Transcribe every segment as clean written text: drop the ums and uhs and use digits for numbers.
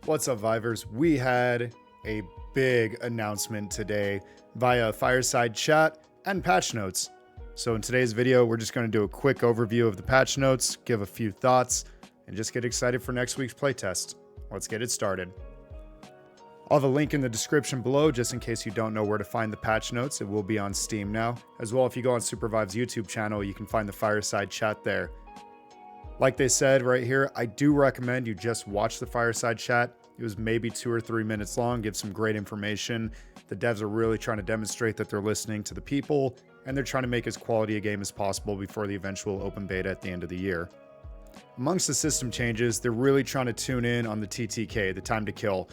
What's up, Vivers? We had a big announcement today via fireside chat and patch notes. So in today's video, we're just going to do a quick overview of the patch notes, give a few thoughts, and just get excited for next week's playtest. Let's get it started. I'll have a link in the description below just in case you don't know where to find the patch notes. It will be on Steam now. As well, if you go on Supervive's YouTube channel, you can find the fireside chat there. Like they said right here, I do recommend you just watch the fireside chat. It was maybe 2 or 3 minutes long, gives some great information. The devs are really trying to demonstrate that they're listening to the people, and they're trying to make as quality a game as possible before the eventual open beta at the end of the year. Amongst the system changes, they're really trying to tune in on the TTK, the time to kill.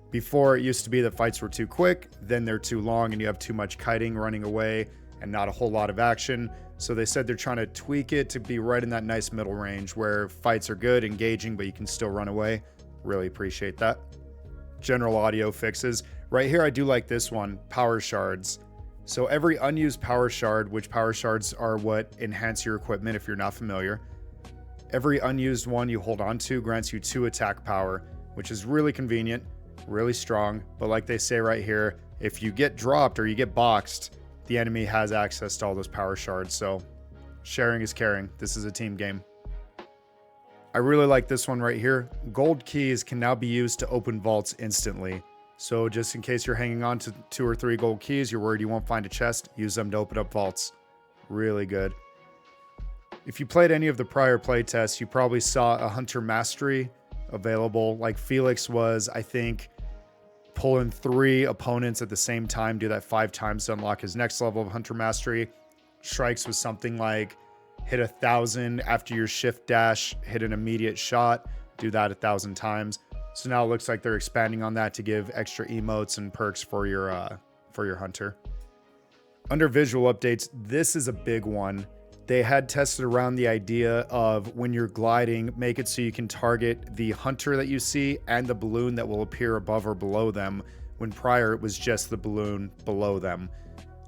Before, it used to be that fights were too quick, then they're too long, and you have too much kiting running away and not a whole lot of action. So they said they're trying to tweak it to be right in that nice middle range where fights are good, engaging, but you can still run away. Really appreciate that. General audio fixes. Right here, I do like this one, power shards. So every unused power shard, which power shards are what enhance your equipment if you're not familiar. Every unused one you hold on to grants you 2 attack power, which is really convenient, really strong. But like they say right here, if you get dropped or you get boxed, the enemy has access to all those power shards. So sharing is caring. This is a team game. I really like this one right here. Gold keys can now be used to open vaults instantly. So just in case you're hanging on to 2 or 3 gold keys, you're worried you won't find a chest, use them to open up vaults. Really good. If you played any of the prior playtests, you probably saw a Hunter Mastery available. Like Felix was, I think, pulling 3 opponents at the same time, do that 5 times to unlock his next level of Hunter Mastery. Strikes was something like hit 1,000 after your shift dash, hit an immediate shot, do that 1,000 times. So now it looks like they're expanding on that to give extra emotes and perks for your hunter. Under visual updates, this is a big one. They had tested around the idea of when you're gliding, make it so you can target the hunter that you see and the balloon that will appear above or below them, when prior it was just the balloon below them.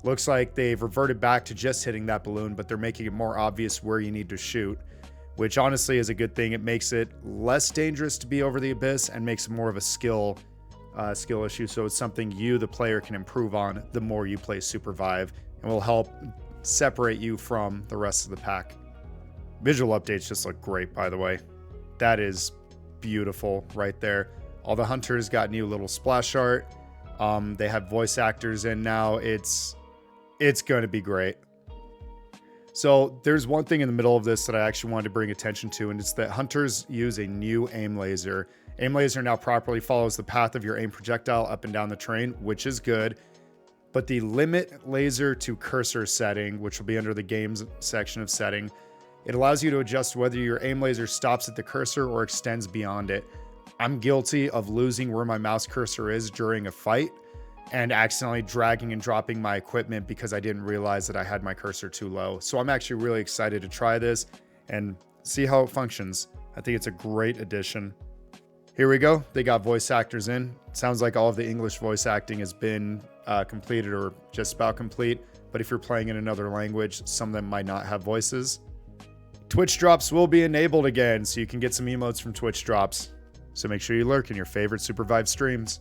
Looks like they've reverted back to just hitting that balloon, but they're making it more obvious where you need to shoot, which honestly is a good thing. It makes it less dangerous to be over the abyss and makes it more of a skill issue. So it's something you, the player, can improve on the more you play Supervive, and will help separate you from the rest of the pack. Visual updates just look great, by the way. That is beautiful right there. All the hunters got new little splash art. They have voice actors in now. It's going to be great. So there's one thing in the middle of this that I actually wanted to bring attention to, and it's that hunters use a new aim laser. Aim laser now properly follows the path of your aim projectile up and down the terrain, which is good. But the limit laser to cursor setting, which will be under the games section of setting, it allows you to adjust whether your aim laser stops at the cursor or extends beyond it. I'm guilty of losing where my mouse cursor is during a fight and accidentally dragging and dropping my equipment because I didn't realize that I had my cursor too low. So I'm actually really excited to try this and see how it functions. I think it's a great addition. Here we go. They got voice actors in. It sounds like all of the English voice acting has been completed or just about complete. But if you're playing in another language, some of them might not have voices. Twitch drops will be enabled again, so you can get some emotes from Twitch drops. So make sure you lurk in your favorite Supervive streams.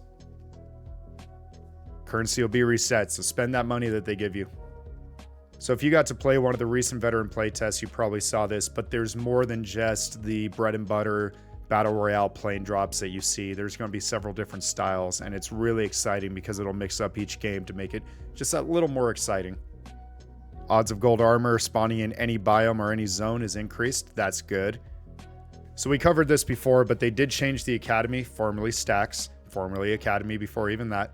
Currency will be reset, so spend that money that they give you. So if you got to play one of the recent veteran playtests, you probably saw this, but there's more than just the bread and butter Battle Royale plane drops that you see. There's going to be several different styles, and it's really exciting because it'll mix up each game to make it just a little more exciting. Odds of gold armor spawning in any biome or any zone is increased. That's good. So we covered this before, but they did change the Academy, formerly Stacks, formerly Academy before even that.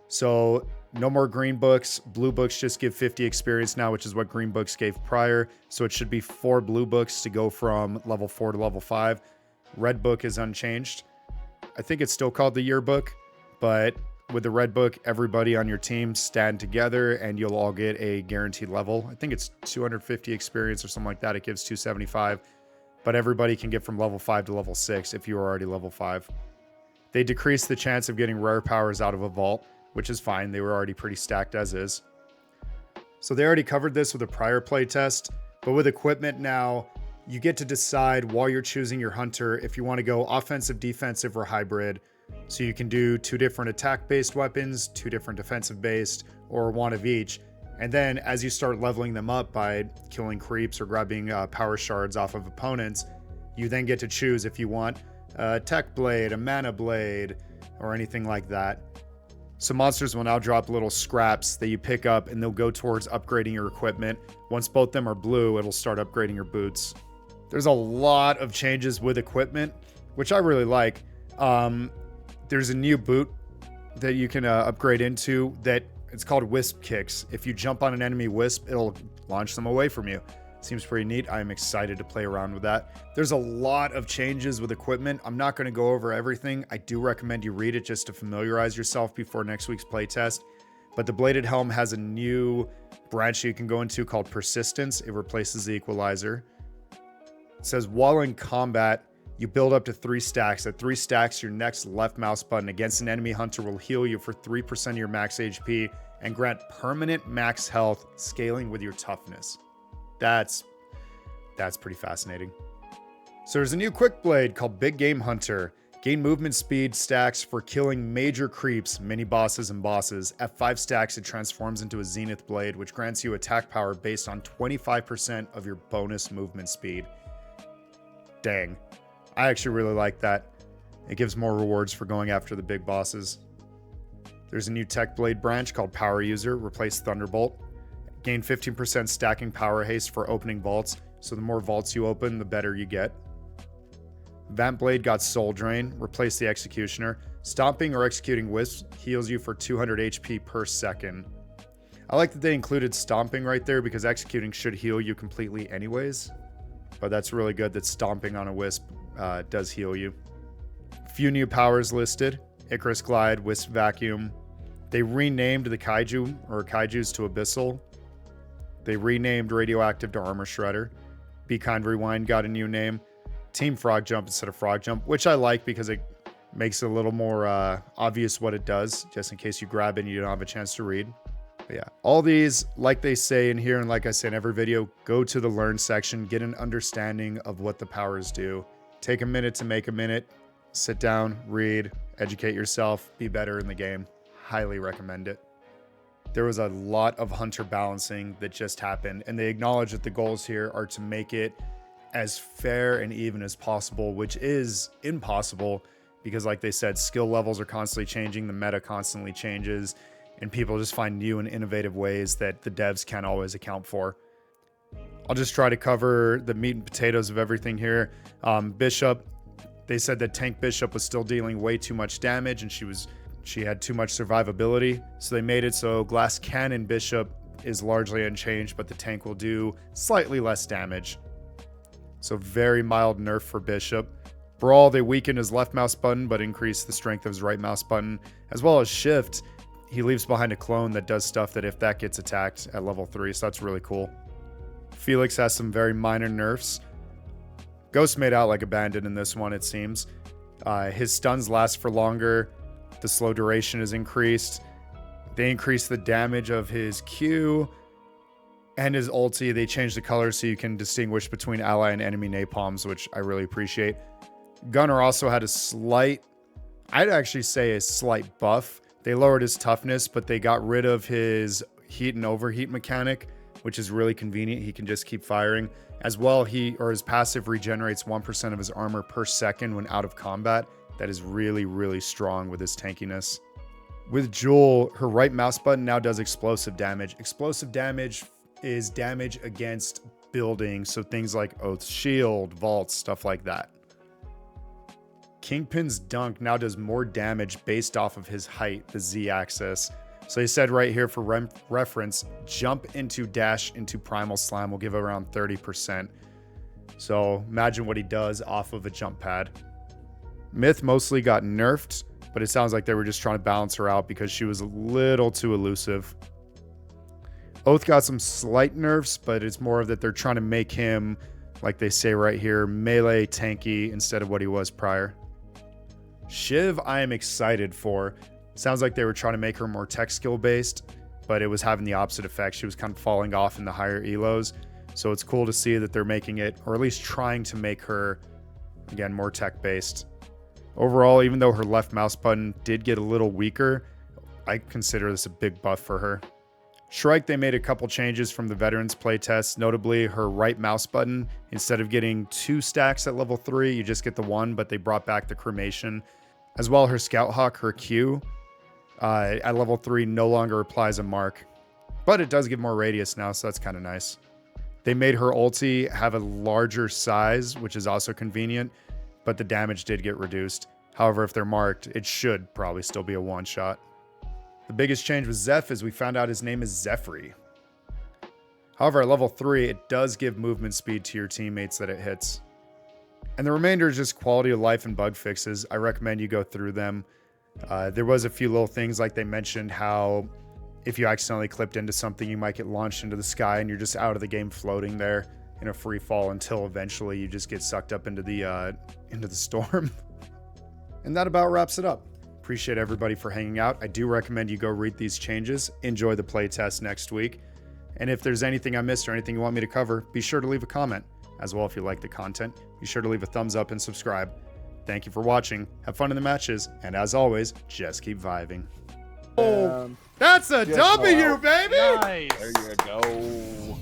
So no more green books. Blue books just give 50 experience now, which is what green books gave prior. So it should be 4 blue books to go from level 4 to level 5. Red book is unchanged. I think it's still called the yearbook, but with the red book, everybody on your team stand together and you'll all get a guaranteed level. I think it's 250 experience or something like that. It gives 275, but everybody can get from level 5 to level 6 if you are already level 5. They decreased the chance of getting rare powers out of a vault, which is fine. They were already pretty stacked as is. So they already covered this with a prior playtest, but with equipment now, you get to decide while you're choosing your hunter if you want to go offensive, defensive, or hybrid. So you can do 2 different attack-based weapons, 2 different defensive-based, or 1 of each. And then as you start leveling them up by killing creeps or grabbing power shards off of opponents, you then get to choose if you want a tech blade, a mana blade, or anything like that. So monsters will now drop little scraps that you pick up and they'll go towards upgrading your equipment. Once both them are blue, it'll start upgrading your boots. There's a lot of changes with equipment, which I really like. There's a new boot that you can upgrade into that it's called Wisp Kicks. If you jump on an enemy wisp, it'll launch them away from you. Seems pretty neat. I'm excited to play around with that. There's a lot of changes with equipment. I'm not going to go over everything. I do recommend you read it just to familiarize yourself before next week's playtest. But the bladed helm has a new branch you can go into called Persistence. It replaces the equalizer. It says while in combat, you build up to 3 stacks. At 3 stacks, your next left mouse button against an enemy hunter will heal you for 3% of your max HP and grant permanent max health, scaling with your toughness. That's pretty fascinating. So there's a new quick blade called Big Game Hunter. Gain movement speed stacks for killing major creeps, mini bosses, and bosses. At 5 stacks, it transforms into a zenith blade, which grants you attack power based on 25% of your bonus movement speed. Dang. I actually really like that. It gives more rewards for going after the big bosses. There's a new tech blade branch called Power User. Replace Thunderbolt. Gain 15% stacking power haste for opening vaults, so the more vaults you open, the better you get. Vamp Blade got Soul Drain. Replace the Executioner. Stomping or executing wisps heals you for 200 HP per second. I like that they included stomping right there because executing should heal you completely anyways. But that's really good that stomping on a wisp does heal you. Few new powers listed. Icarus Glide, Wisp Vacuum. They renamed the kaijus to Abyssal. They renamed Radioactive to Armor Shredder. Be Kind Rewind got a new name. Team Frog Jump instead of Frog Jump, which I like because it makes it a little more obvious what it does, just in case you grab it and you don't have a chance to read. But yeah, all these, like they say in here and like I say in every video, go to the Learn section, get an understanding of what the powers do. Take a minute to make a minute. Sit down, read, educate yourself, be better in the game. Highly recommend it. There was a lot of hunter balancing that just happened, and they acknowledge that the goals here are to make it as fair and even as possible, which is impossible because, like they said, skill levels are constantly changing, the meta constantly changes, and people just find new and innovative ways that the devs can't always account for. I'll just try to cover the meat and potatoes of everything here. Bishop, they said that Tank Bishop was still dealing way too much damage, and she had too much survivability, so they made it so Glass Cannon Bishop is largely unchanged, but the tank will do slightly less damage. So very mild nerf for Bishop. Brawl, they weakened his left mouse button, but increased the strength of his right mouse button, as well as Shift. He leaves behind a clone that does stuff that if that gets attacked at level 3, so that's really cool. Felix has some very minor nerfs. Ghost made out like a bandit in this one, it seems. His stuns last for longer. The slow duration is increased. They increase the damage of his Q and his ulti. They change the color so you can distinguish between ally and enemy napalms, which I really appreciate. Gunner also had a slight, I'd actually say a slight buff. They lowered his toughness, but they got rid of his heat and overheat mechanic, which is really convenient. He can just keep firing. As well, his passive regenerates 1% of his armor per second when out of combat. That is really, really strong with his tankiness. With Jewel, her right mouse button now does explosive damage. Explosive damage is damage against buildings, so things like Oath's Shield, vaults, stuff like that. Kingpin's Dunk now does more damage based off of his height, the Z-axis. So he said right here for reference, jump into dash into Primal Slam will give around 30%. So imagine what he does off of a jump pad. Myth mostly got nerfed, but it sounds like they were just trying to balance her out because she was a little too elusive. Oath got some slight nerfs, but it's more of that they're trying to make him, like they say right here, melee tanky instead of what he was prior. Shiv, I am excited for. Sounds like they were trying to make her more tech skill based, but it was having the opposite effect. She was kind of falling off in the higher elos. So it's cool to see that they're making it, or at least trying to make her, again, more tech based. Overall, even though her left mouse button did get a little weaker, I consider this a big buff for her. Shrike, they made a couple changes from the veterans playtest, notably her right mouse button. Instead of getting 2 stacks at level 3, you just get the 1, but they brought back the cremation. As well, her Scout Hawk, her Q, at level 3 no longer applies a mark, but it does give more radius now, so that's kind of nice. They made her ulti have a larger size, which is also convenient, but the damage did get reduced. However, if they're marked, it should probably still be a one-shot. The biggest change with Zeph is we found out his name is Zephyr. However, at level 3, it does give movement speed to your teammates that it hits. And the remainder is just quality of life and bug fixes. I recommend you go through them. There was a few little things, like they mentioned how if you accidentally clipped into something, you might get launched into the sky and you're just out of the game floating there in a free fall until eventually you just get sucked up into the storm. And that about wraps it up. Appreciate everybody for hanging out. I do recommend you go read these changes. Enjoy the playtest next week. And if there's anything I missed or anything you want me to cover, be sure to leave a comment. As well, if you like the content, be sure to leave a thumbs up and subscribe. Thank you for watching. Have fun in the matches. And as always, just keep vibing. Oh, that's a W, baby! Nice. There you go.